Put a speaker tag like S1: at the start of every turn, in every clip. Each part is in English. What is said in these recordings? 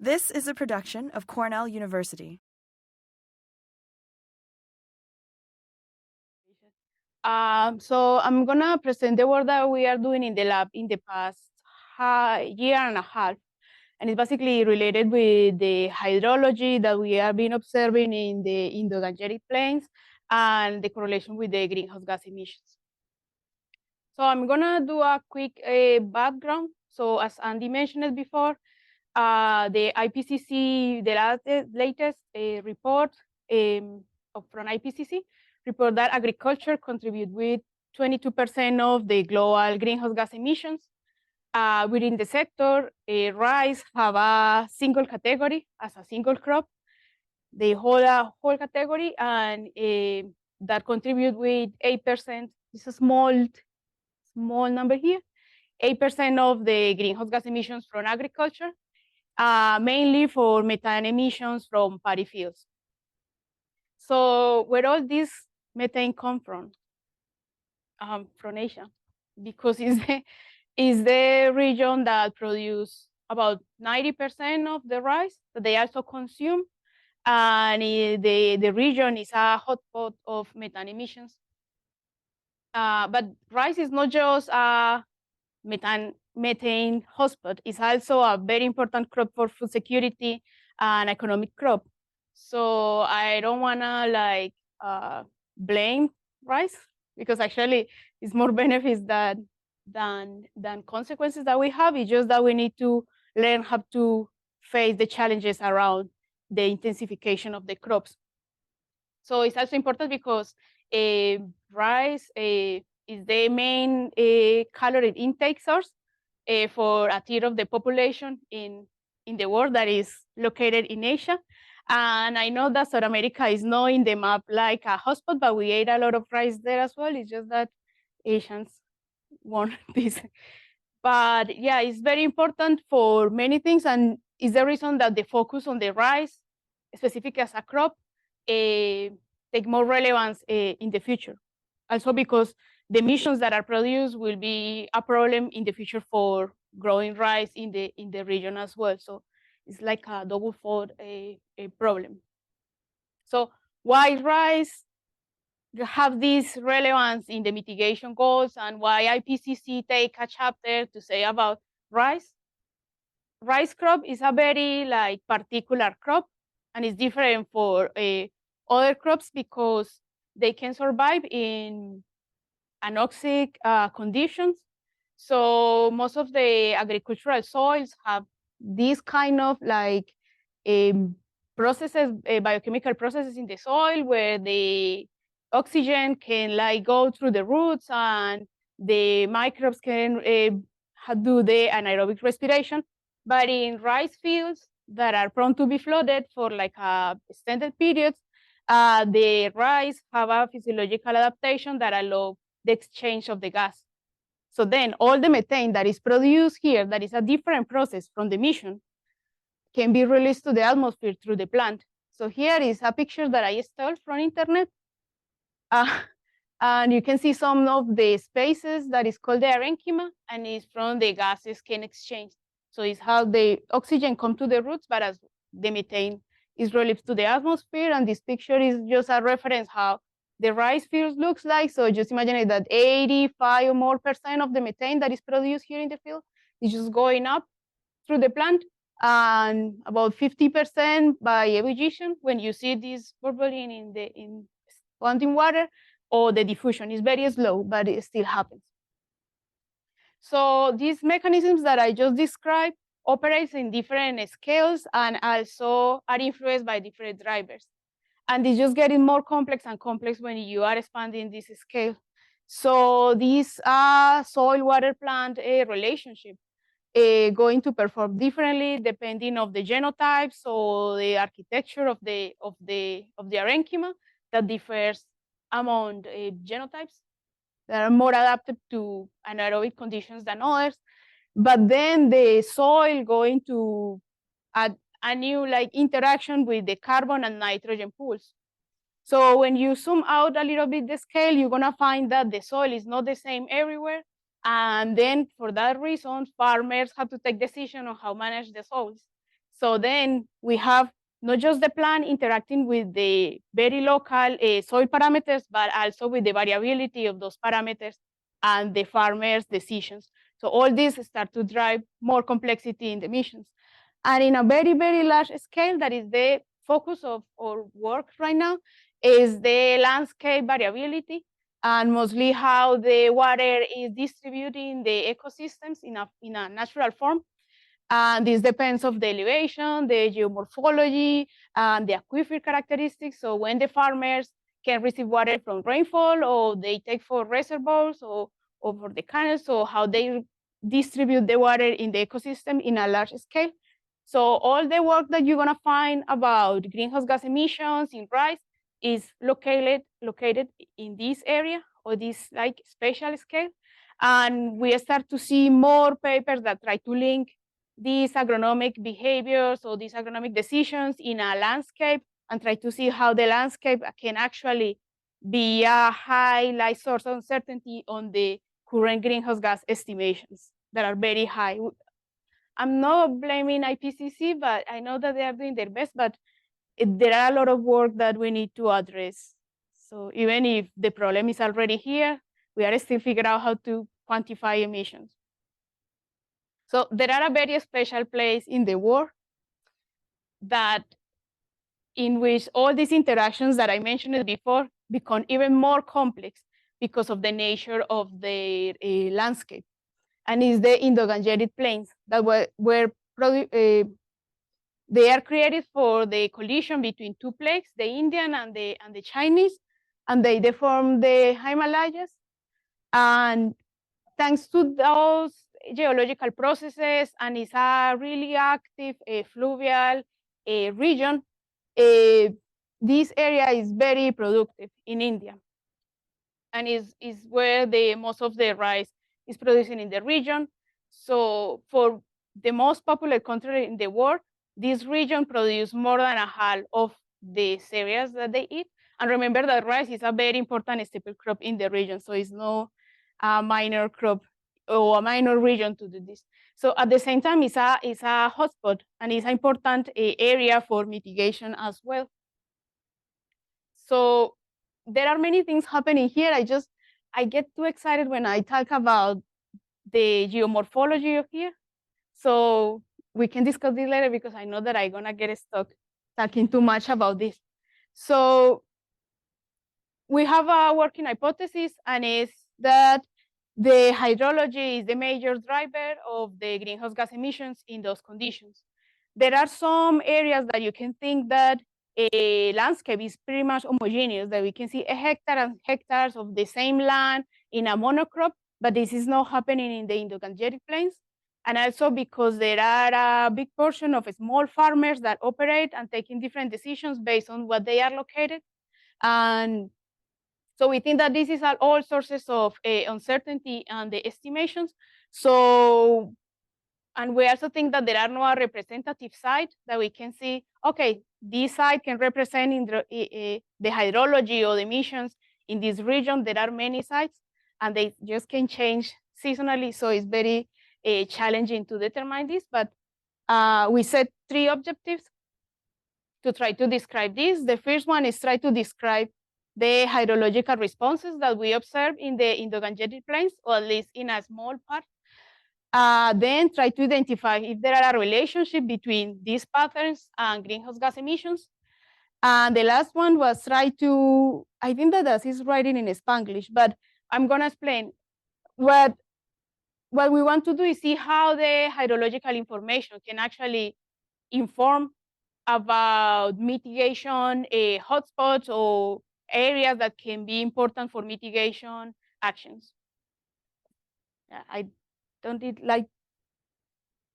S1: This is a production of Cornell University.
S2: So I'm gonna present the work that we are doing in the lab in the past year and a half. And it's basically related with the hydrology that we have been observing in the Indo-Gangetic Plains and the correlation with the greenhouse gas emissions. So I'm gonna do a quick background. So as Andy mentioned before, the IPCC, the latest report from IPCC report that agriculture contribute with 22% of the global greenhouse gas emissions. Within the sector, rice have a single category as a single crop. They hold a whole category and that contribute with 8%. It's a small number here. 8% of the greenhouse gas emissions from agriculture, mainly for methane emissions from paddy fields. So where all this methane come from? From Asia, because it's the region that produce about 90% of the rice that they also consume, and the region is a hotspot of methane emissions. But rice is not just a methane hotspot. It's also a very important crop for food security and economic crop. So I don't wanna blame rice, because actually it's more benefits than consequences that we have. It's just that we need to learn how to face the challenges around the intensification of the crops. So it's also important because rice is the main calorie intake source for a third of the population in the world that is located in Asia. And I know that South America is not in the map like a hotspot, but we ate a lot of rice there as well. It's just that Asians want this. But yeah, it's very important for many things, and it's the reason that the focus on the rice, specific as a crop, take more relevance in the future. Also because the emissions that are produced will be a problem in the future for growing rice in the region as well. So it's like a double-fold a problem. So why rice have this relevance in the mitigation goals, and why IPCC take a chapter to say about rice? Rice crop is a very particular crop, and it's different for other crops because they can survive in anoxic conditions. So most of the agricultural soils have these kind of processes, biochemical processes in the soil, where the oxygen can go through the roots, and the microbes can do the anaerobic respiration. But in rice fields that are prone to be flooded for extended periods, the rice have a physiological adaptation that allow the exchange of the gas. So then all the methane that is produced here, that is a different process from the emission, can be released to the atmosphere through the plant. So here is a picture that I stole from internet. And you can see some of the spaces that is called the parenchyma, and it's from the gases can exchange. So it's how the oxygen come to the roots, but as the methane is released to the atmosphere. And this picture is just a reference how the rice field looks like. So just imagine that 85% or more of the methane that is produced here in the field is just going up through the plant, and about 50% by evaporation when you see this bubbling in standing water, or the diffusion is very slow, but it still happens. So these mechanisms that I just described operates in different scales and also are influenced by different drivers. And it's just getting more complex and complex when you are expanding this scale. So this soil-water plant relationship going to perform differently depending on the genotypes or the architecture of the parenchyma that differs among genotypes that are more adapted to anaerobic conditions than others. But then the soil going to add a new interaction with the carbon and nitrogen pools. So when you zoom out a little bit the scale, you're gonna find that the soil is not the same everywhere. And then for that reason, farmers have to take decisions on how to manage the soils. So then we have not just the plant interacting with the very local soil parameters, but also with the variability of those parameters and the farmer's decisions. So all this start to drive more complexity in the emissions. And in a very, very large scale, that is the focus of our work right now, is the landscape variability and mostly how the water is distributing the ecosystems in a natural form. And this depends of the elevation, the geomorphology, and the aquifer characteristics. So when the farmers can receive water from rainfall, or they take for reservoirs, or for the canals, so how they distribute the water in the ecosystem in a large scale. So all the work that you're gonna find about greenhouse gas emissions in rice is located in this area, or this like spatial scale. And we start to see more papers that try to link these agronomic behaviors or these agronomic decisions in a landscape, and try to see how the landscape can actually be a high source of uncertainty on the current greenhouse gas estimations that are very high. I'm not blaming IPCC, but I know that they are doing their best, but there are a lot of work that we need to address. So even if the problem is already here, we are still figuring out how to quantify emissions. So there are a very special place in the world that in which all these interactions that I mentioned before become even more complex because of the nature of the landscape. And it's the Indo-Gangetic Plains that they are created for the collision between two plates, the Indian and the Chinese, and they deform the Himalayas. And thanks to those geological processes, and it's a really active fluvial region, this area is very productive in India, and is where the most of the rice is producing in the region. So for the most popular country in the world, this region produces more than a half of the cereals that they eat. And remember that rice is a very important staple crop in the region, so it's no minor crop or a minor region to do this. So at the same time, it's a hotspot, and it's an important area for mitigation as well. So there are many things happening here. I get too excited when I talk about the geomorphology of here. So we can discuss this later, because I know that I'm gonna get stuck talking too much about this. So we have a working hypothesis, and it's that the hydrology is the major driver of the greenhouse gas emissions in those conditions. There are some areas that you can think that a landscape is pretty much homogeneous, that we can see a hectare and hectares of the same land in a monocrop, but this is not happening in the Indo-Gangetic Plains. And also because there are a big portion of small farmers that operate and taking different decisions based on what they are located. And so we think that this is all sources of uncertainty and the estimations. So, and we also think that there are no representative sites that we can see, okay, this site can represent in the hydrology or the emissions in this region. There are many sites, and they just can change seasonally. So it's very challenging to determine this, but we set 3 objectives to try to describe this. The first one is try to describe the hydrological responses that we observe in the Indo-Gangetic Plains, or at least in a small part. Then try to identify if there are a relationship between these patterns and greenhouse gas emissions. And the last one was try to, I think that this is writing in Spanglish, but I'm gonna explain. What we want to do is see how the hydrological information can actually inform about mitigation hotspots or areas that can be important for mitigation actions. I don't did like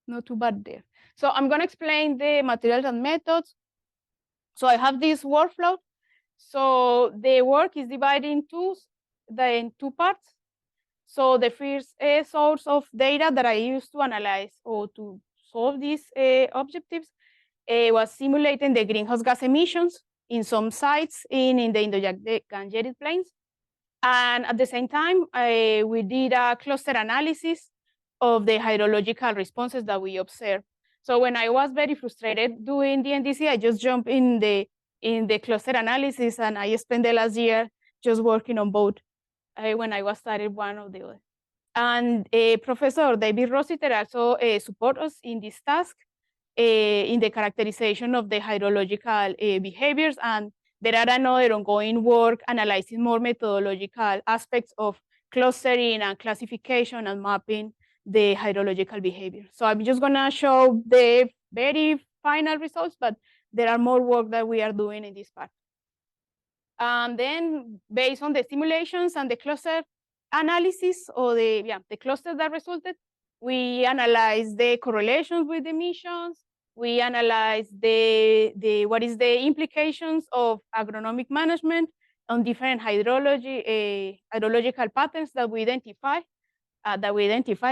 S2: not too bad there. So I'm going to explain the materials and methods. So I have this workflow. So the work is divided in two parts. So the first source of data that I use to analyze or to solve these objectives was simulating the greenhouse gas emissions in some sites in the Indo-Gangetic Plains. And at the same time, we did a cluster analysis of the hydrological responses that we observed. So when I was very frustrated doing the NDC, I just jumped in the cluster analysis, and I spent the last year just working on both when I was started one or the other. And Professor David Rossiter also support us in this task in the characterization of the hydrological behaviors. And there are another ongoing work analyzing more methodological aspects of clustering and classification and mapping the hydrological behavior. So I'm just gonna show the very final results, but there are more work that we are doing in this part. Then based on the simulations and the cluster analysis or the cluster that resulted, we analyze the correlations with emissions. We analyze what is the implications of agronomic management on different hydrological patterns that we identify.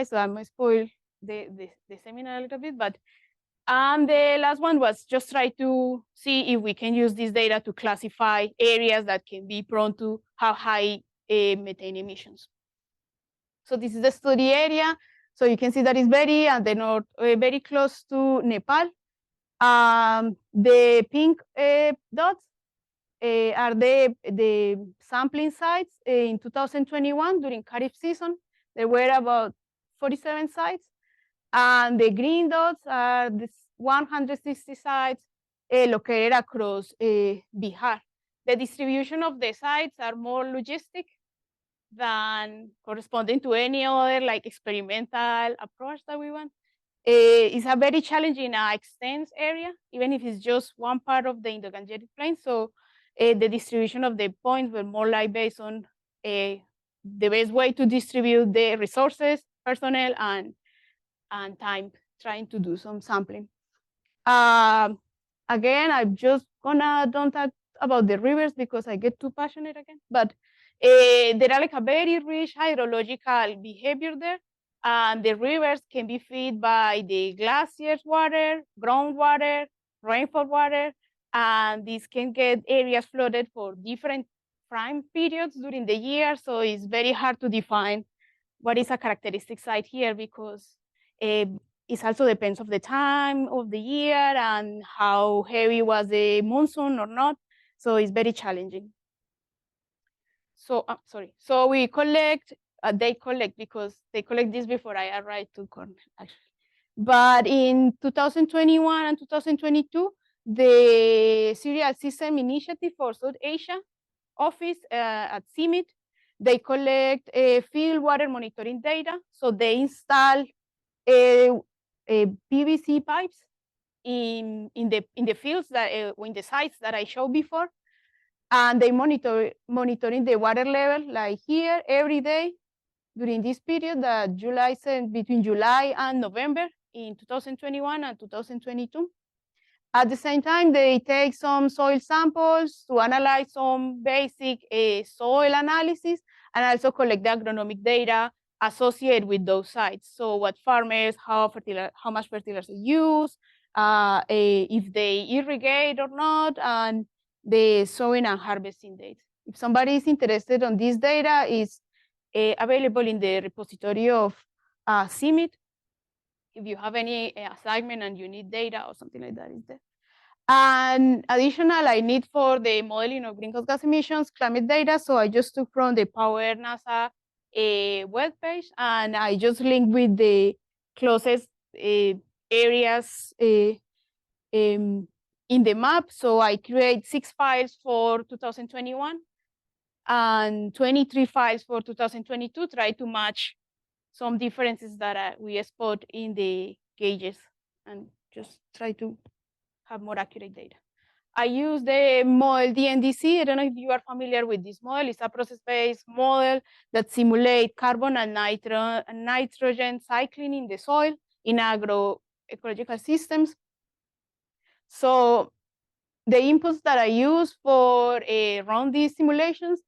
S2: So I'm gonna spoil the seminar a little bit, but the last one was just try to see if we can use this data to classify areas that can be prone to have high methane emissions. So this is the study area. So you can see that it's very at the north, very close to Nepal. The pink dots are the sampling sites in 2021 during Kharif season. There were about 47 sites. And the green dots are the 160 sites located across Bihar. The distribution of the sites are more logistic than corresponding to any other like experimental approach that we want. It's a very challenging extensive area, even if it's just one part of the Indo-Gangetic Plains. So the distribution of the points were more like based on the best way to distribute the resources, personnel, and time trying to do some sampling. Again, I'm just don't talk about the rivers because I get too passionate again, but there are like a very rich hydrological behavior there. And the rivers can be fed by the glaciers water, groundwater, rainfall water, and these can get areas flooded for different time periods during the year. So it's very hard to define what is a characteristic site here because it also depends of the time of the year and how heavy was the monsoon or not. So it's very challenging. So, sorry. So we collect, they collect because they collect this before I arrived to Cornell, actually. But in 2021 and 2022, the Serial System Initiative for South Asia office at CIMIT, they collect field water monitoring data. So they install PVC pipes in the fields that in the sites that I showed before, and they monitoring the water level like here every day during this period that between July and November in 2021 and 2022. At the same time, they take some soil samples to analyze some basic soil analysis and also collect the agronomic data associated with those sites. So what farmers, how much fertilizer use, if they irrigate or not, and the sowing and harvesting dates. If somebody is interested on this data, it's available in the repository of CIMIT. If you have any assignment and you need data or something like that, is there. And additional, I need for the modeling of greenhouse gas emissions, climate data. So I just took from the Power NASA webpage, and I just linked with the closest areas in the map. So I create 6 files for 2021 and 23 files for 2022, try to match some differences that we spot in the gauges and just try to have more accurate data. I use the model DNDC. I don't know if you are familiar with this model. It's a process-based model that simulates carbon and nitrogen cycling in the soil in agroecological systems. So the inputs that I use for run these simulations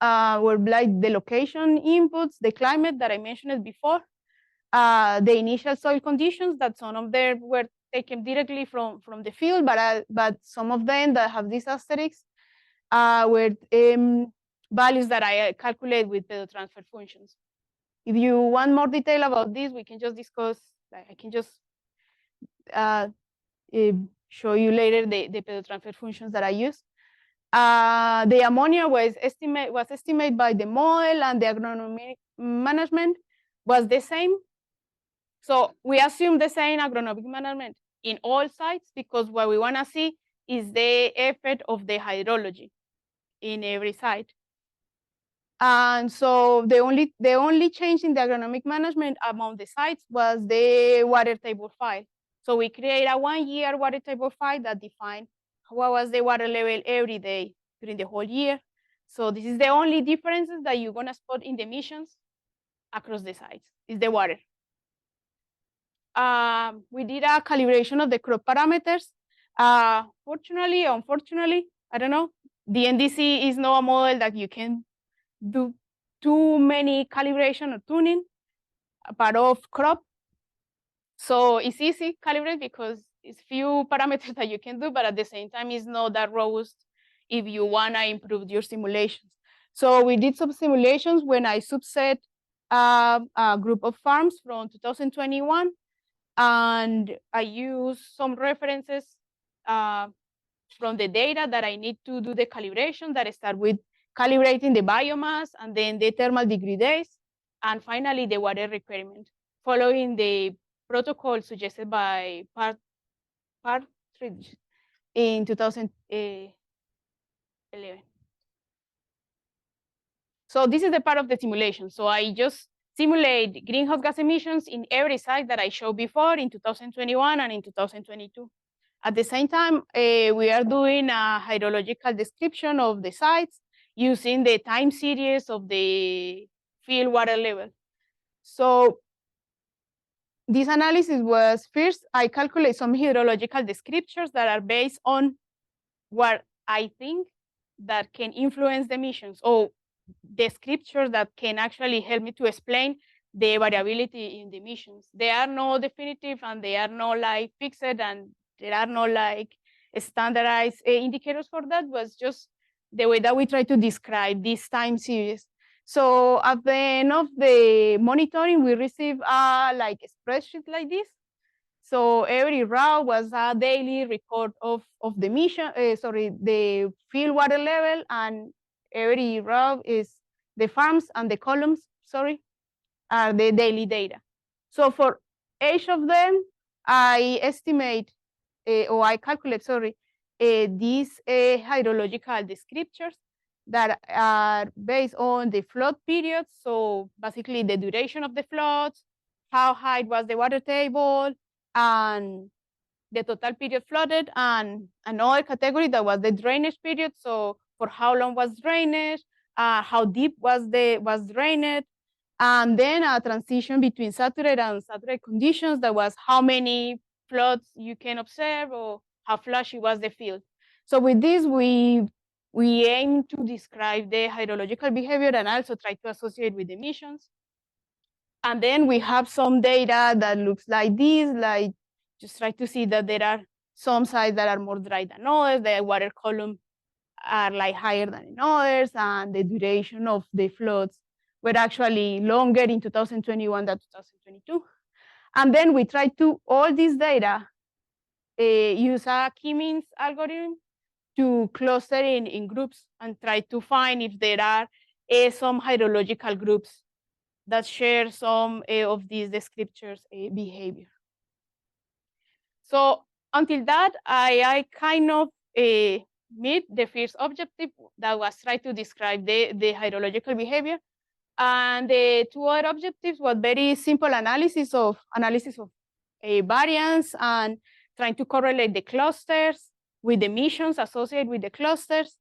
S2: were like the location inputs, the climate that I mentioned before, the initial soil conditions that some of them were taken directly from the field, but some of them that have these asterisks were values that I calculate with the transfer functions. If you want more detail about this, we can just discuss. I can just show you later the pedotransfer functions that I use. The ammonia was estimated by the model, and the agronomic management was the same. So we assume the same agronomic management in all sites, because what we want to see is the effect of the hydrology in every site. And so the only change in the agronomic management among the sites was the water table file. So we create a 1-year water table file that defined what was the water level every day during the whole year. So this is the only differences that you're gonna spot in the emissions across the sites, is the water. We did a calibration of the crop parameters. Fortunately, unfortunately, I don't know, the NDC is not a model that you can do too many calibration or tuning part of crop. So it's easy calibrate because it's few parameters that you can do, but at the same time, it's not that robust if you wanna improve your simulations. So we did some simulations when I subset a group of farms from 2021, and I used some references from the data that I need to do the calibration, that start with calibrating the biomass, and then the thermal degree days, and finally the water requirement, following the protocol suggested by Partridge in 2011. So this is the part of the simulation. So I just simulate greenhouse gas emissions in every site that I showed before in 2021 and in 2022. At the same time, we are doing a hydrological description of the sites using the time series of the field water level. So this analysis was, first, I calculate some hydrological descriptors that are based on what I think that can influence the emissions, or descriptors that can actually help me to explain the variability in the emissions. They are not definitive, and they are not like fixed, and there are no like standardized indicators for that. Was just the way that we try to describe this time series. So at the end of the monitoring, we receive like a spreadsheet like this. So every row was a daily record of the emission, the field water level, and every row is the farms, and the columns, are the daily data. So for each of them, I estimate, or I calculate, these hydrological descriptors that are based on the flood periods. So basically the duration of the floods, how high was the water table, and the total period flooded, and another category that was the drainage period. So for how long was drainage, how deep was drained, and then a transition between saturated and unsaturated conditions. That was how many floods you can observe, or how flashy was the field. So with this, we aim to describe the hydrological behavior and also try to associate with emissions. And then we have some data that looks like this, like just try to see that there are some sites that are more dry than others, the water column are like higher than in others, and the duration of the floods were actually longer in 2021 than 2022. And then we try to, all this data, use a k-means algorithm to cluster in groups and try to find if there are some hydrological groups that share some of these descriptors behavior. So until that, I kind of meet the first objective that was try to describe the hydrological behavior. And the two other objectives were very simple analysis of a variance, and trying to correlate the clusters with emissions associated with the clusters,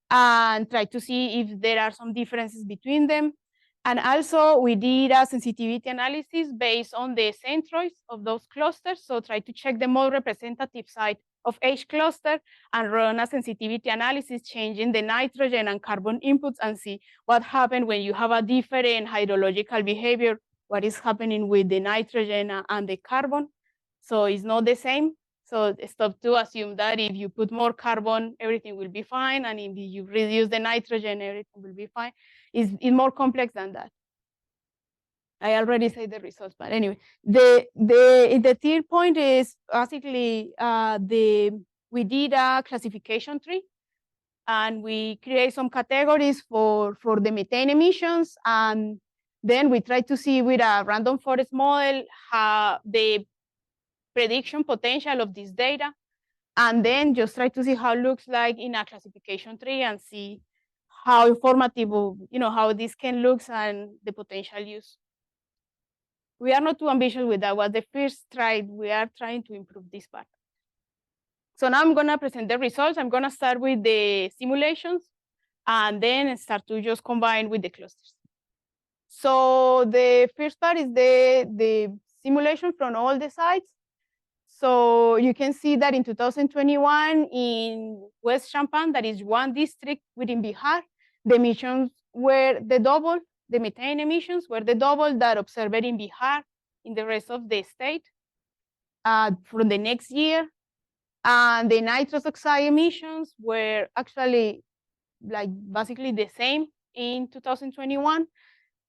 S2: and try to see if there are some differences between them. And also we did a sensitivity analysis based on the centroids of those clusters. So try to check the more representative site of each cluster and run a sensitivity analysis, changing the nitrogen and carbon inputs, and see what happened when you have a different hydrological behavior, what is happening with the nitrogen and the carbon. So it's not the same. So stop to assume that if you put more carbon, everything will be fine. And if you reduce the nitrogen, everything will be fine. It's more complex than that. I already said the results, but anyway, the third point is basically we did a classification tree, and we create some categories for the methane emissions, and then we try to see with a random forest model how the prediction potential of this data, and then just try to see how it looks like in a classification tree and see how informative, how this can look and the potential use. We are not too ambitious with that. Was the first try. We are trying to improve this part. So now I'm gonna present the results. I'm gonna start with the simulations and then start to just combine with the clusters. So the first part is the simulation from all the sites. So you can see that in 2021 in West Champagne, that is one district within Bihar, the emissions were the double, the methane emissions were the double that observed in Bihar in the rest of the state from the next year. And the nitrous oxide emissions were actually like basically the same in 2021.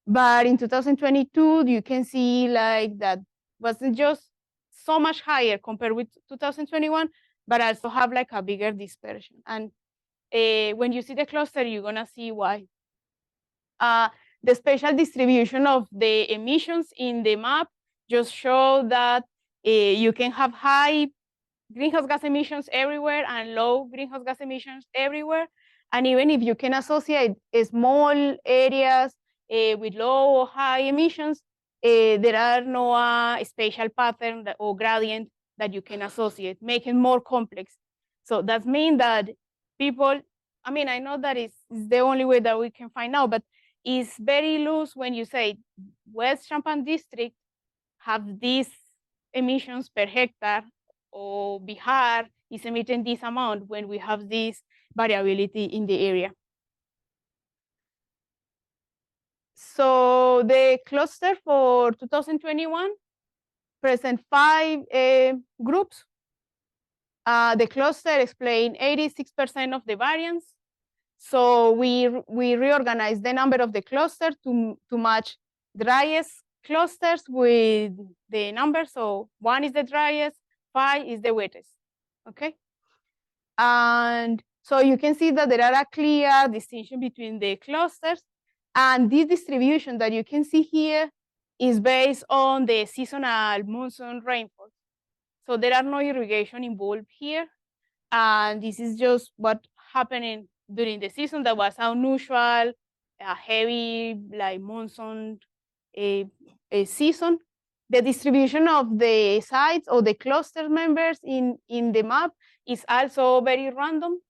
S2: But in 2022, you can see like that wasn't just so much higher compared with 2021, but also have like a bigger dispersion. And when you see the cluster, you're gonna see why. The spatial distribution of the emissions in the map just show that you can have high greenhouse gas emissions everywhere and low greenhouse gas emissions everywhere. And even if you can associate small areas with low or high emissions, there are no spatial pattern or gradient that you can associate, making more complex. So that means that people, I know that is the only way that we can find out, but it's very loose when you say West Champagne district have these emissions per hectare, or Bihar is emitting this amount when we have this variability in the area. So the cluster for 2021 present 5 groups. The cluster explain 86% of the variance. So we reorganize the number of the cluster to match driest clusters with the number. So 1 is the driest, 5 is the wettest, okay? And so you can see that there are a clear distinction between the clusters, and this distribution that you can see here is based on the seasonal monsoon rainfall. So there are no irrigation involved here, and this is just what happening during the season that was unusual, a heavy like monsoon a season. The distribution of the sites or the cluster members in the map is also very random.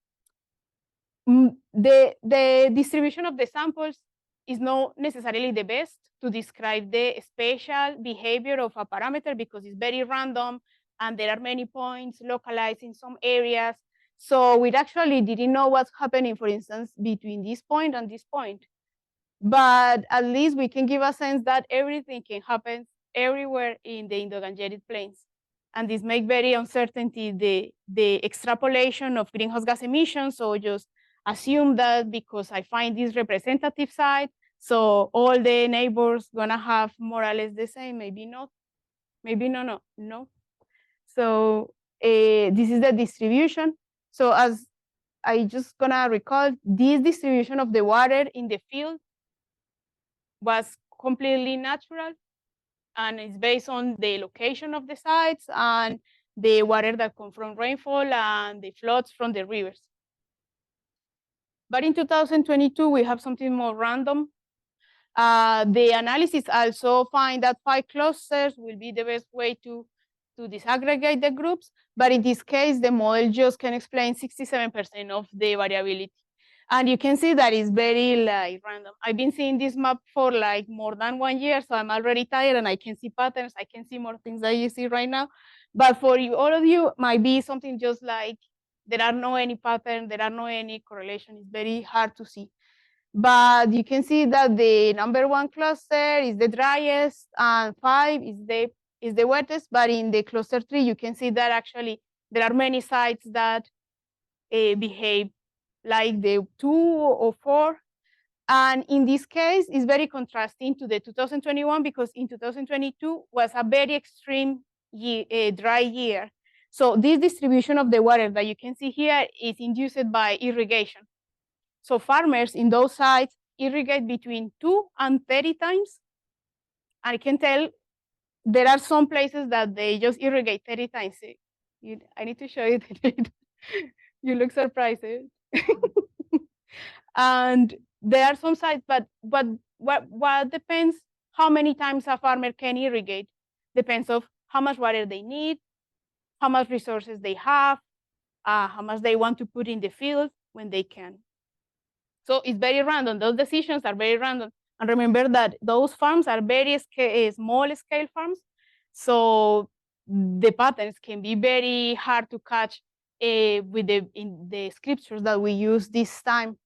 S2: The distribution of the samples is not necessarily the best to describe the spatial behavior of a parameter because it's very random and there are many points localized in some areas. So we actually didn't know what's happening, for instance, between this point and this point. But at least we can give a sense that everything can happen everywhere in the Indo-Gangetic Plains. And this makes very uncertainty the extrapolation of greenhouse gas emissions. So just assume that because I find this representative site, so all the neighbors gonna have more or less the same, maybe not, maybe no. So this is the distribution. So as I just gonna recall, this distribution of the water in the field was completely natural, and it's based on the location of the sites and the water that comes from rainfall and the floods from the rivers. But in 2022, we have something more random. The analysis also find that 5 clusters will be the best way to disaggregate the groups. But in this case, the model just can explain 67% of the variability. And you can see that it's very like random. I've been seeing this map for like more than 1 year, so I'm already tired and I can see patterns. I can see more things that you see right now. But for you, all of you, might be something just like there are no any pattern, there are no any correlation. It's very hard to see. But you can see that the number 1 cluster is the driest and 5 is the wettest. But in the cluster 3, you can see that actually there are many sites that behave like the 2 or 4. And in this case, it's very contrasting to the 2021 because in 2022 was a very extreme year, dry year. So this distribution of the water that you can see here is induced by irrigation. So farmers in those sites irrigate between 2 and 30 times. And I can tell there are some places that they just irrigate 30 times. I need to show you the data. You look surprised. And there are some sites, but what depends how many times a farmer can irrigate depends of how much water they need, how much resources they have, how much they want to put in the field when they can. So it's very random. Those decisions are very random. And remember that those farms are very small scale farms. So the patterns can be very hard to catch in the scriptures that we use this time.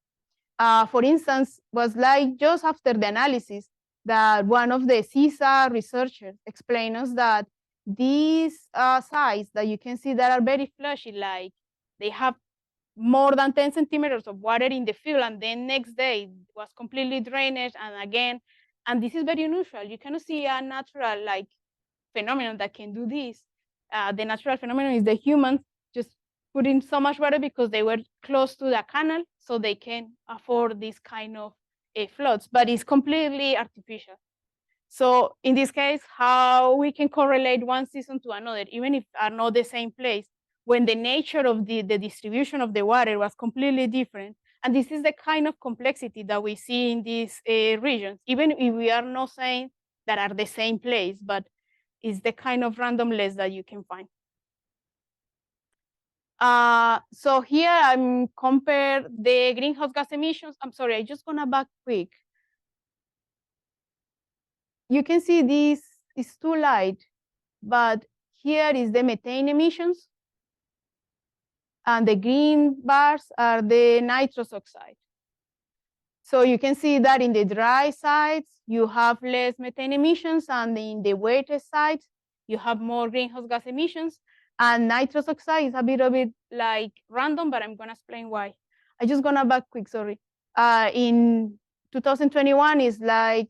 S2: For instance, was like just after the analysis that one of the CISA researchers explained us that these sites that you can see that are very flashy, like they have more than 10 centimeters of water in the field, and then next day it was completely drained, and again, and this is very unusual. You cannot see a natural like phenomenon that can do this. The natural phenomenon is the humans just put in so much water because they were close to the canal, so they can afford this kind of floods, but it's completely artificial. So in this case, how we can correlate one season to another, even if are not the same place, when the nature of the distribution of the water was completely different. And this is the kind of complexity that we see in these regions, even if we are not saying that are the same place, but it's the kind of randomness that you can find. So here I'm compare the greenhouse gas emissions. I'm sorry, I'm just gonna back quick. You can see this is too light, but here is the methane emissions. And the green bars are the nitrous oxide. So you can see that in the dry sites, you have less methane emissions, and in the wetter sites, you have more greenhouse gas emissions. And nitrous oxide is a bit like random, but I'm gonna explain why. I just gonna back quick, sorry. In 2021 is like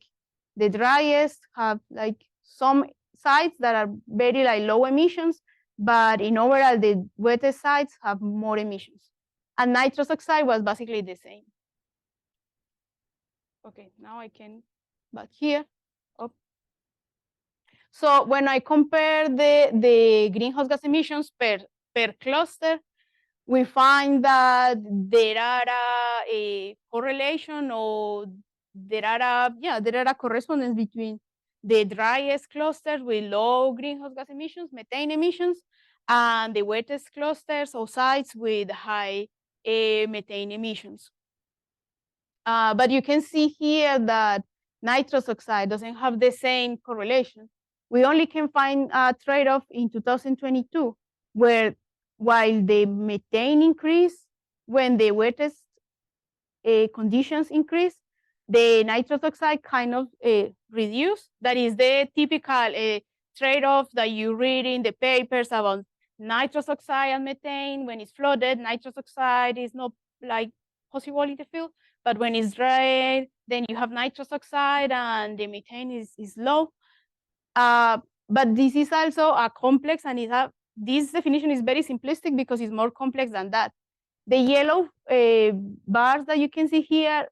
S2: the driest, have like some sites that are very like low emissions, but in overall the wettest sites have more emissions. And nitrous oxide was basically the same. Okay, now I can back here. Oh. So when I compare the greenhouse gas emissions per cluster, we find that there are a correlation, or there are a correspondence between the driest clusters with low greenhouse gas emissions, methane emissions, and the wettest clusters or sites with high methane emissions. But you can see here that nitrous oxide doesn't have the same correlation. We only can find a trade-off in 2022, where while the methane increase, when the wettest conditions increase, the nitrous oxide kind of reduce. That is the typical trade-off that you read in the papers about nitrous oxide and methane. When it's flooded, nitrous oxide is not like possible in the field, but when it's dry, then you have nitrous oxide and the methane is low. But this is also a complex, and this definition is very simplistic because it's more complex than that. The yellow bars that you can see here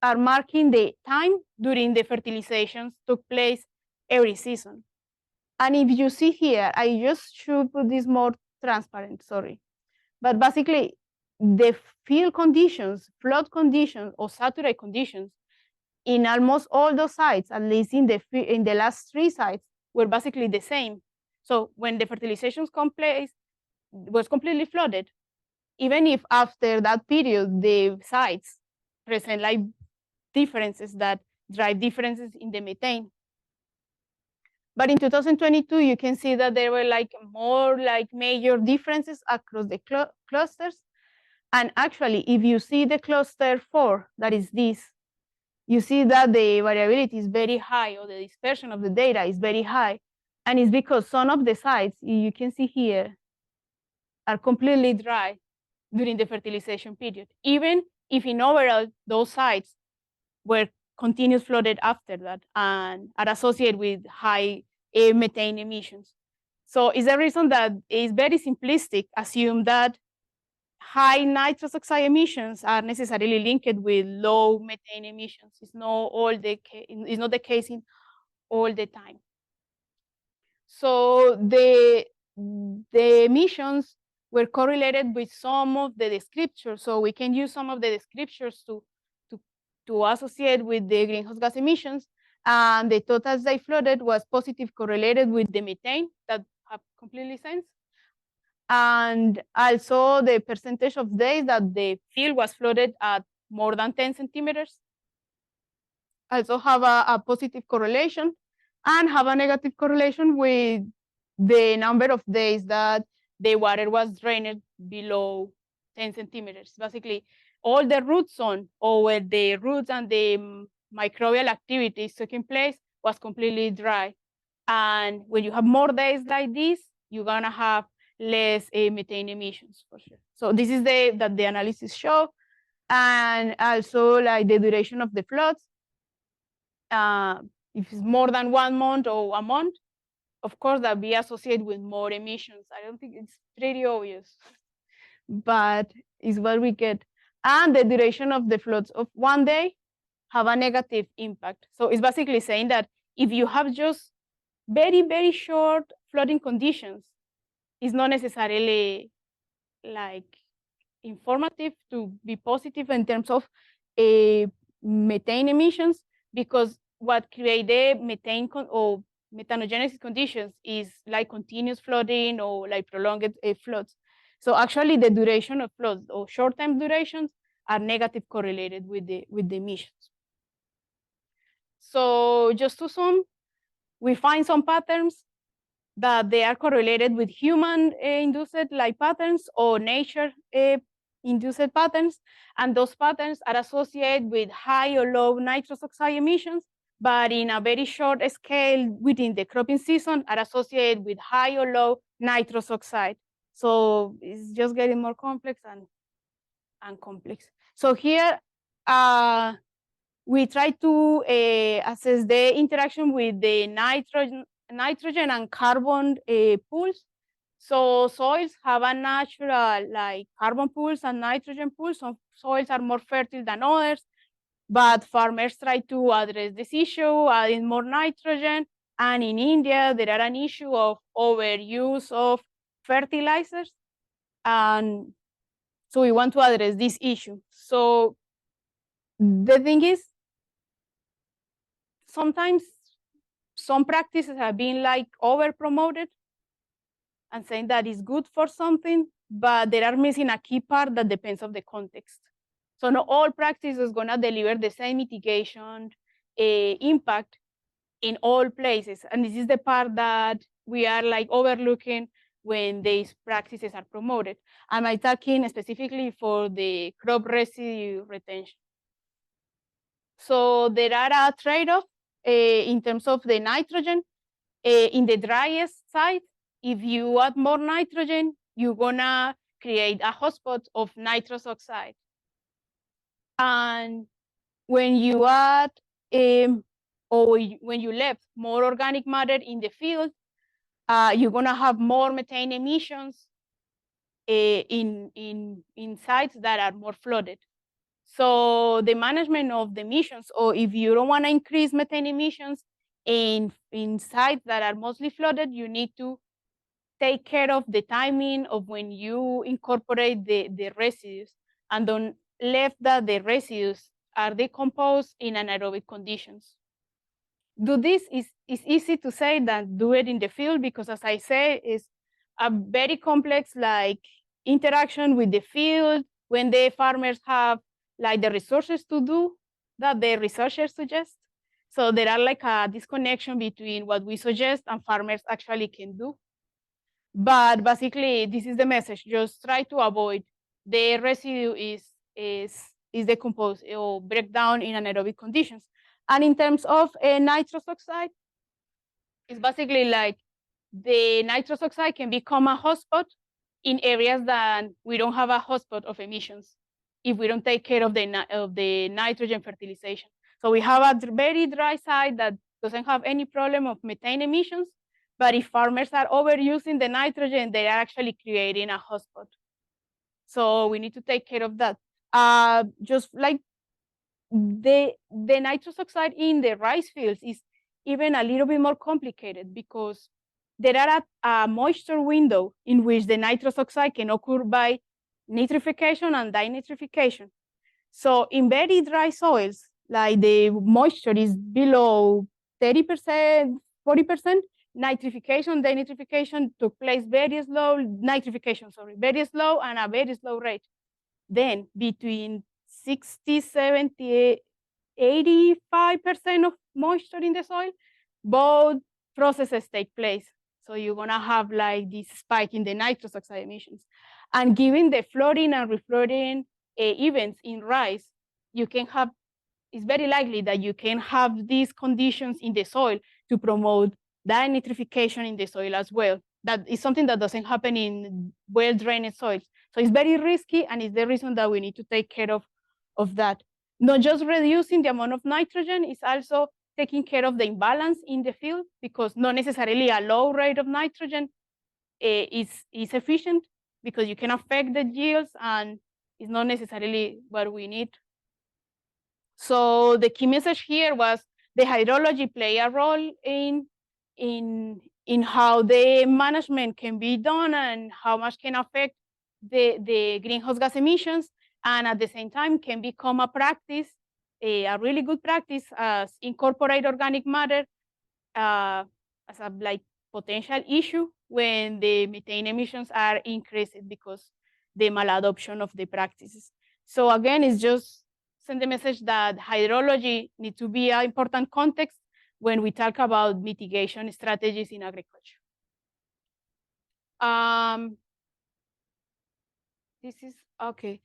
S2: are marking the time during the fertilizations took place every season. And if you see here, I just should put this more transparent, sorry. But basically, the field conditions, flood conditions, or saturate conditions in almost all those sites, at least in the last 3 sites, were basically the same. So when the fertilizations took place, it was completely flooded, even if after that period, the sites present like differences that drive differences in the methane. But in 2022, you can see that there were like more like major differences across the clusters. And actually, if you see the cluster 4, that is this, you see that the variability is very high, or the dispersion of the data is very high. And it's because some of the sites, you can see here, are completely dry during the fertilization period, even if in overall those sites were continuous flooded after that and are associated with high methane emissions. So it's a reason that is very simplistic, assume that high nitrous oxide emissions are necessarily linked with low methane emissions. It's not the case in all the time. So the emissions were correlated with some of the descriptors. So we can use some of the descriptors to associate with the greenhouse gas emissions. And the totals they flooded was positive correlated with the methane. That have completely sense. And also the percentage of days that the field was flooded at more than 10 centimeters also have a positive correlation, and have a negative correlation with the number of days that the water was drained below 10 centimeters. Basically, all the root zone, or where the roots and the microbial activities taking place, was completely dry. And when you have more days like this, you're gonna have less methane emissions for sure. So this is that the analysis show, and also like the duration of the floods. If it's more than 1 month or a month, of course that be associated with more emissions. I don't think it's pretty obvious, but it's what we get. And the duration of the floods of 1 day have a negative impact. So it's basically saying that if you have just very, very short flooding conditions, it's not necessarily like informative to be positive in terms of methane emissions, because what create the methane or methanogenesis conditions is like continuous flooding or like prolonged floods. So actually the duration of floods or short-term durations are negative correlated with the emissions. So just to sum, we find some patterns that they are correlated with human induced like patterns or nature induced patterns, and those patterns are associated with high or low nitrous oxide emissions, but in a very short scale within the cropping season are associated with high or low nitrous oxide. So it's just getting more complex and complex. So here we try to assess the interaction with the nitrogen and carbon pools. So soils have a natural like carbon pools and nitrogen pools. Some soils are more fertile than others, but farmers try to address this issue, adding more nitrogen. And in India, there are an issue of overuse of fertilizers. And so we want to address this issue. So the thing is, sometimes some practices have been like over promoted and saying that is good for something, but they are missing a key part that depends on the context. So not all practice is gonna deliver the same mitigation impact in all places. And this is the part that we are like overlooking when these practices are promoted. I'm talking specifically for the crop residue retention. So there are a trade-off in terms of the nitrogen. In the driest site, if you add more nitrogen, you're gonna create a hotspot of nitrous oxide. And when you add or when you left more organic matter in the field, you're gonna have more methane emissions in sites that are more flooded. So the management of the emissions, or if you don't want to increase methane emissions in sites that are mostly flooded, you need to take care of the timing of when you incorporate the residues, and don't let that the residues are decomposed in anaerobic conditions. Do this is easy to say than do it in the field, because as I say, it's a very complex like interaction with the field when the farmers have like the resources to do that the researchers suggest. So there are like a disconnection between what we suggest and farmers actually can do. But basically, this is the message: just try to avoid the residue is decomposed or break down in anaerobic conditions. And in terms of nitrous oxide, it's basically like the nitrous oxide can become a hotspot in areas that we don't have a hotspot of emissions if we don't take care of the nitrogen fertilization. So we have a very dry site that doesn't have any problem of methane emissions, but if farmers are overusing the nitrogen, they are actually creating a hotspot. So we need to take care of that. Just like the nitrous oxide in the rice fields is even a little bit more complicated because there are a moisture window in which the nitrous oxide can occur by nitrification and denitrification. So in very dry soils, like the moisture is below 30%, 40%, nitrification, denitrification took place very slow, nitrification, sorry, very slow and a very slow rate. Then between 60, 70, 85% of moisture in the soil, both processes take place. So you're gonna have like this spike in the nitrous oxide emissions. And given the flooding and reflooding events in rice, you can have, it's very likely that you can have these conditions in the soil to promote denitrification in the soil as well. That is something that doesn't happen in well-drained soils. So it's very risky, and it's the reason that we need to take care of that. Not just reducing the amount of nitrogen, it's also taking care of the imbalance in the field, because not necessarily a low rate of nitrogen is efficient, because you can affect the yields, and it's not necessarily what we need. So the key message here was the hydrology play a role in how the management can be done and how much can affect the greenhouse gas emissions, and at the same time can become a practice, a really good practice, as incorporate organic matter as a like potential issue when the methane emissions are increased because the maladoption of the practices. So again, it's just send the message that hydrology needs to be an important context when we talk about mitigation strategies in agriculture. This is okay.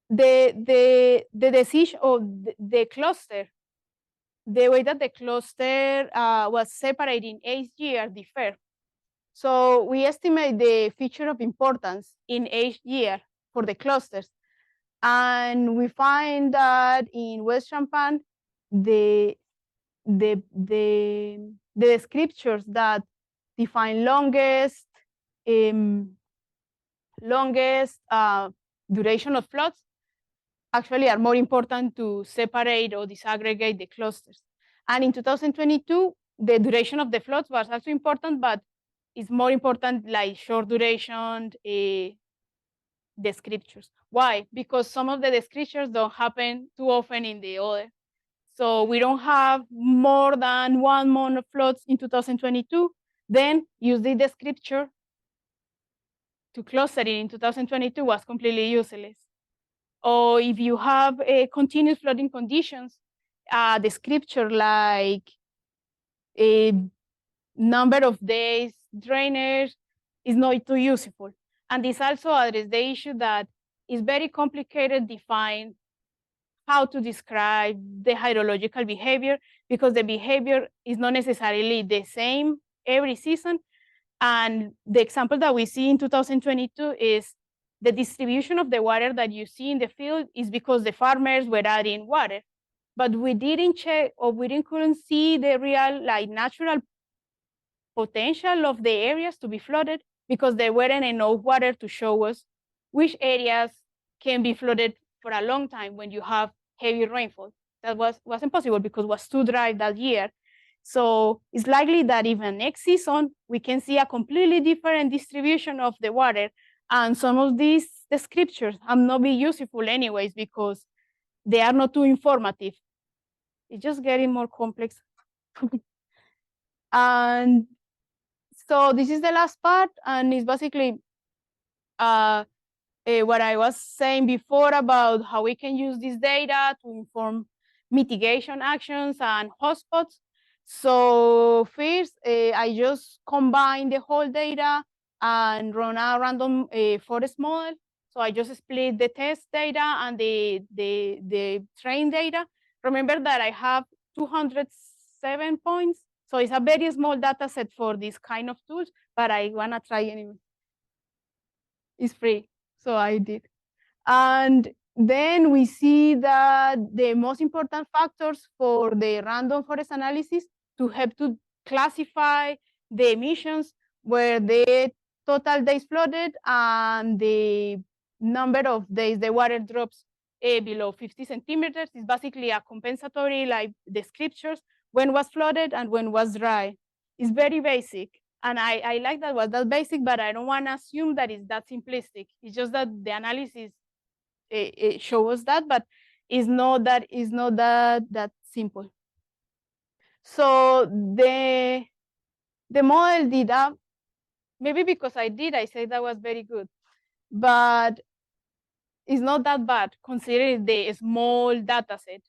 S2: The decision of the cluster, the way that the cluster was separated in each year differ. So we estimate the feature of importance in each year for the clusters. And we find that in West Champagne, the descriptors that define longest duration of floods actually are more important to separate or disaggregate the clusters. And in 2022, the duration of the floods was also important, but it's more important like short duration descriptors. Why? Because some of the descriptors don't happen too often in the other. So we don't have more than 1 month of floods in 2022, then use the descriptor to cluster it in 2022 was completely useless. Or if you have a continuous flooding conditions, the scripture like a number of days drainage is not too useful. And this also addresses the issue that it's very complicated to define how to describe the hydrological behavior, because the behavior is not necessarily the same every season. And the example that we see in 2022 is the distribution of the water that you see in the field is because the farmers were adding water, but we didn't check, or we couldn't see the real like natural potential of the areas to be flooded, because there weren't enough water to show us which areas can be flooded for a long time when you have heavy rainfall. That wasn't possible because it was too dry that year. So it's likely that even next season, we can see a completely different distribution of the water. And some of these descriptors have not been useful anyways, because they are not too informative. It's just getting more complex. And so this is the last part, and it's basically what I was saying before about how we can use this data to inform mitigation actions and hotspots. So first, I just combine the whole data and run a random forest model. So I just split the test data and the train data. Remember that I have 207 points. So it's a very small data set for this kind of tools, but I wanna try anyway. It's free, so I did. And Then we see that the most important factors for the random forest analysis to help to classify the emissions were the total days flooded and the number of days the water drops below 50 centimeters. Is basically a compensatory like the scriptures when was flooded and when was dry. It's very basic. And I like that was that basic, but I don't want to assume that it's that simplistic. It's just that the analysis it shows that, but it's not that simple. So the model did that. Maybe because I say that was very good, but it's not that bad considering the small data set,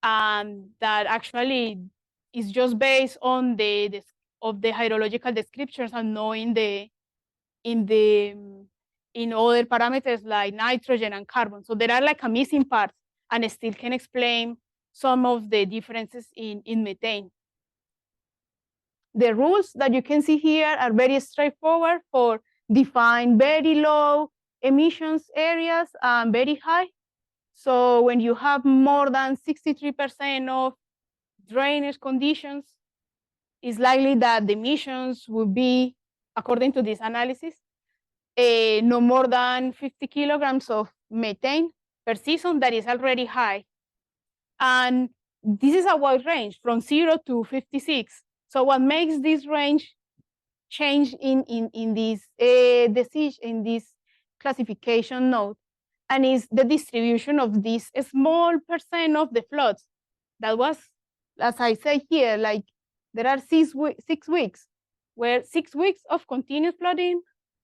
S2: and that actually is just based on the hydrological descriptions and knowing in other parameters like nitrogen and carbon. So there are like a missing part, and it still can explain some of the differences in methane. The rules that you can see here are very straightforward for define very low emissions areas and very high. So when you have more than 63% of drainage conditions, it's likely that the emissions will be, according to this analysis, no more than 50 kilograms of methane per season. That is already high. And this is a wide range from 0 to 56. So what makes this range change in this decision, in this classification node, and is the distribution of this small percent of the floods. That was, as I say here, like there are 6 weeks, where 6 weeks of continuous flooding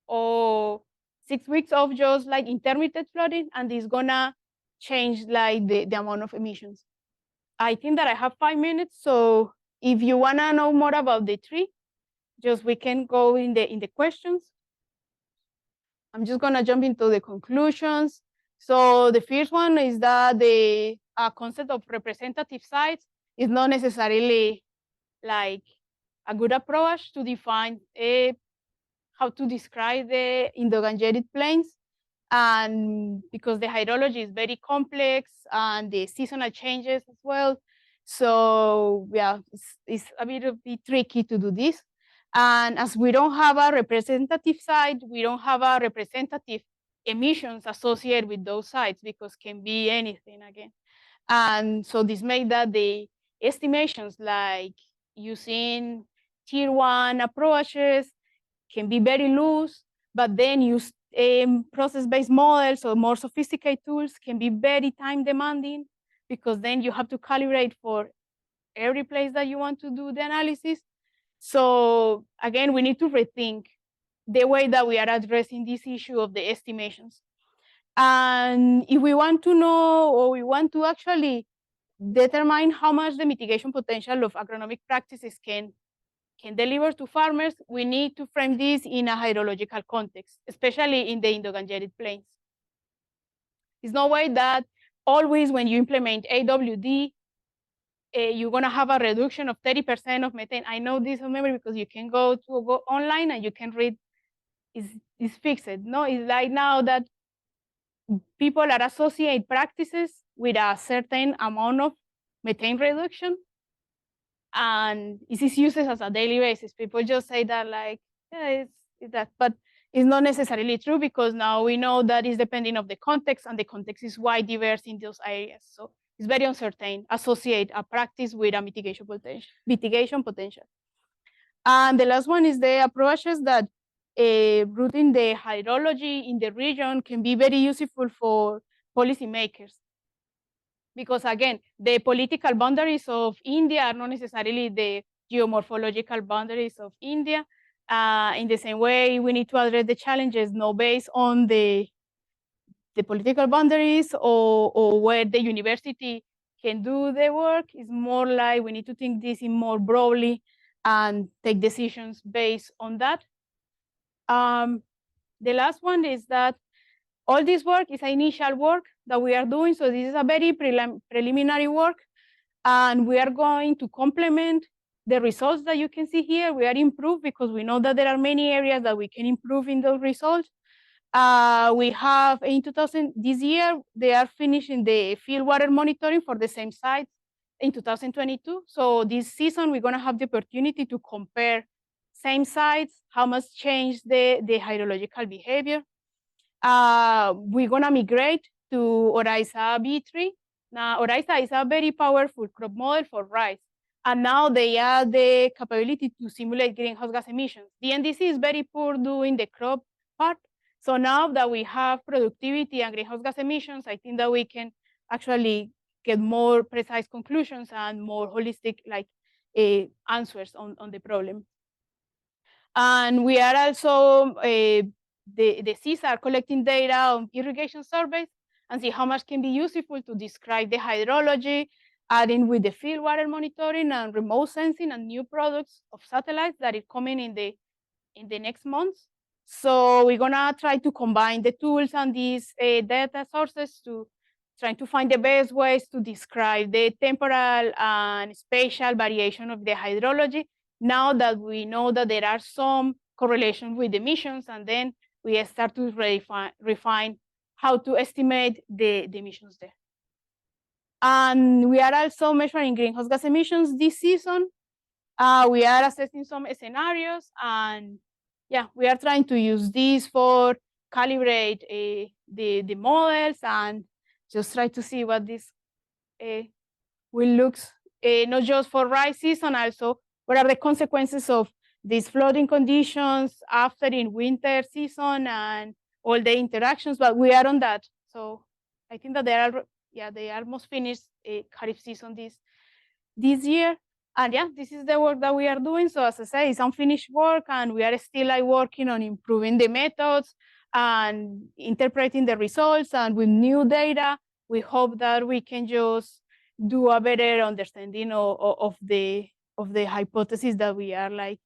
S2: or 6 weeks of just like intermittent flooding, and it's gonna change like the amount of emissions. I think that I have 5 minutes, so if you wanna know more about the tree, just we can go in the questions. I'm just gonna jump into the conclusions. So the first one is that the concept of representative sites is not necessarily like a good approach to define how to describe the Indo-Gangetic Plains. And because the hydrology is very complex and the seasonal changes as well. So yeah, it's a bit tricky to do this. And as we don't have a representative site, we don't have a representative emissions associated with those sites because can be anything again. And so this made that the estimations like using tier 1 approaches can be very loose, but then use process-based models or more sophisticated tools can be very time demanding because then you have to calibrate for every place that you want to do the analysis. So again, we need to rethink the way that we are addressing this issue of the estimations. And if we want to know, or we want to actually determine how much the mitigation potential of agronomic practices can deliver to farmers, we need to frame this in a hydrological context, especially in the Indo-Gangetic Plains. It's no way that always when you implement AWD, you're gonna have a reduction of 30% of methane. I know this from memory because you can go online and you can read, it's fixed. No, it's like now that people are associate practices with a certain amount of methane reduction, and it is used as a daily basis. People just say that like, yeah, it's that, but it's not necessarily true because now we know that it's depending on the context, and the context is wide diverse in those areas. So it's very uncertain, associate a practice with a mitigation potential. And the last one is the approaches that rooting the hydrology in the region can be very useful for policymakers. Because again, the political boundaries of India are not necessarily the geomorphological boundaries of India. In the same way, we need to address the challenges not based on the political boundaries or where the university can do the work. It's more like we need to think this in more broadly and take decisions based on that. The last one is that all this work is initial work that we are doing. So this is a very preliminary work, and we are going to complement the results that you can see here. We are improved because we know that there are many areas that we can improve in those results. We have in 2000, this year, they are finishing the field water monitoring for the same sites in 2022. So this season, we're gonna have the opportunity to compare same sites, how much changed the hydrological behavior. We're gonna migrate to Oraiza B3. Now, Oraiza is a very powerful crop model for rice. And now they add the capability to simulate greenhouse gas emissions. The NDC is very poor doing the crop part. So now that we have productivity and greenhouse gas emissions, I think that we can actually get more precise conclusions and more holistic answers on the problem. And we are also, the Cs are collecting data on irrigation surveys and see how much can be useful to describe the hydrology, adding with the field water monitoring and remote sensing and new products of satellites that is coming in the next months. So we're gonna try to combine the tools and these data sources to trying to find the best ways to describe the temporal and spatial variation of the hydrology. Now that we know that there are some correlation with emissions, and then we start to refine how to estimate the emissions there. And we are also measuring greenhouse gas emissions this season. We are assessing some scenarios, and yeah, we are trying to use these for calibrate the models and just try to see what this will look, not just for rice season, also what are the consequences of these flooding conditions after in winter season and all the interactions, but we are on that. So I think that they are almost finished Kharif season this year. And yeah, this is the work that we are doing. So as I say, it's unfinished work, and we are still working on improving the methods and interpreting the results. And with new data, we hope that we can just do a better understanding of the hypothesis that we are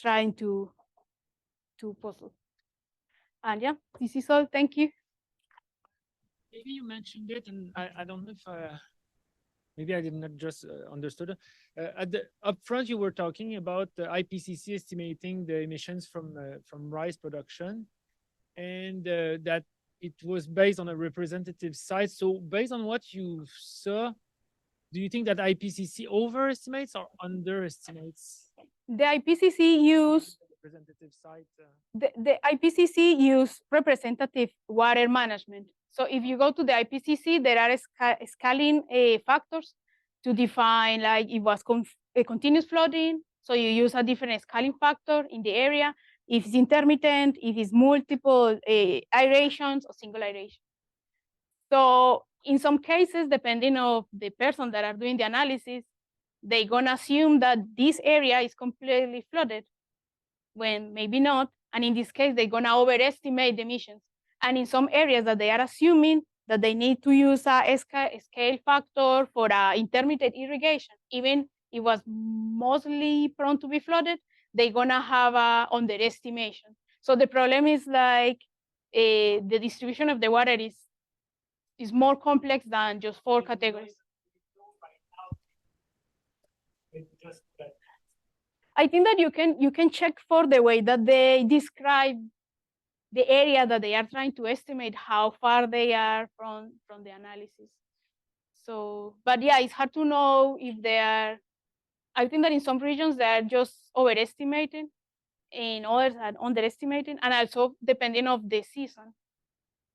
S2: trying to puzzle. And yeah, this is all. Thank you.
S3: Maybe you mentioned it, and I don't know if maybe I did not just understood. At the upfront, you were talking about the IPCC estimating the emissions from rice production, and that it was based on a representative site. So based on what you saw, do you think that IPCC overestimates or underestimates
S2: The IPCC use
S3: representative site?
S2: the IPCC use representative water management. So if you go to the IPCC, there are scaling factors to define, like it was a continuous flooding. So you use a different scaling factor in the area. If it's intermittent, if it's multiple aerations or single aeration. So in some cases, depending on the person that are doing the analysis, they're gonna assume that this area is completely flooded, when maybe not. And in this case, they're gonna overestimate the emissions. And in some areas that they are assuming that they need to use a scale factor for intermittent irrigation, even it was mostly prone to be flooded, they're gonna have a underestimation. So the problem is the distribution of the water is more complex than just 4 categories. I think that you can check for the way that they describe the area that they are trying to estimate how far they are from the analysis. So, but yeah, it's hard to know if they are. I think that in some regions they are just overestimating, in others are underestimating, and also depending of the season,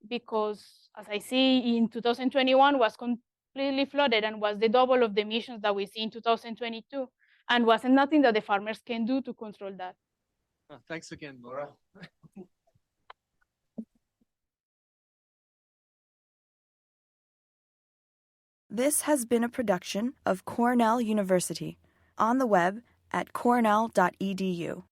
S2: because as I see in 2021 was completely flooded and was the double of the emissions that we see in 2022. And wasn't nothing that the farmers can do to control that.
S4: Thanks again, Laura.
S1: This has been a production of Cornell University, on the web at cornell.edu.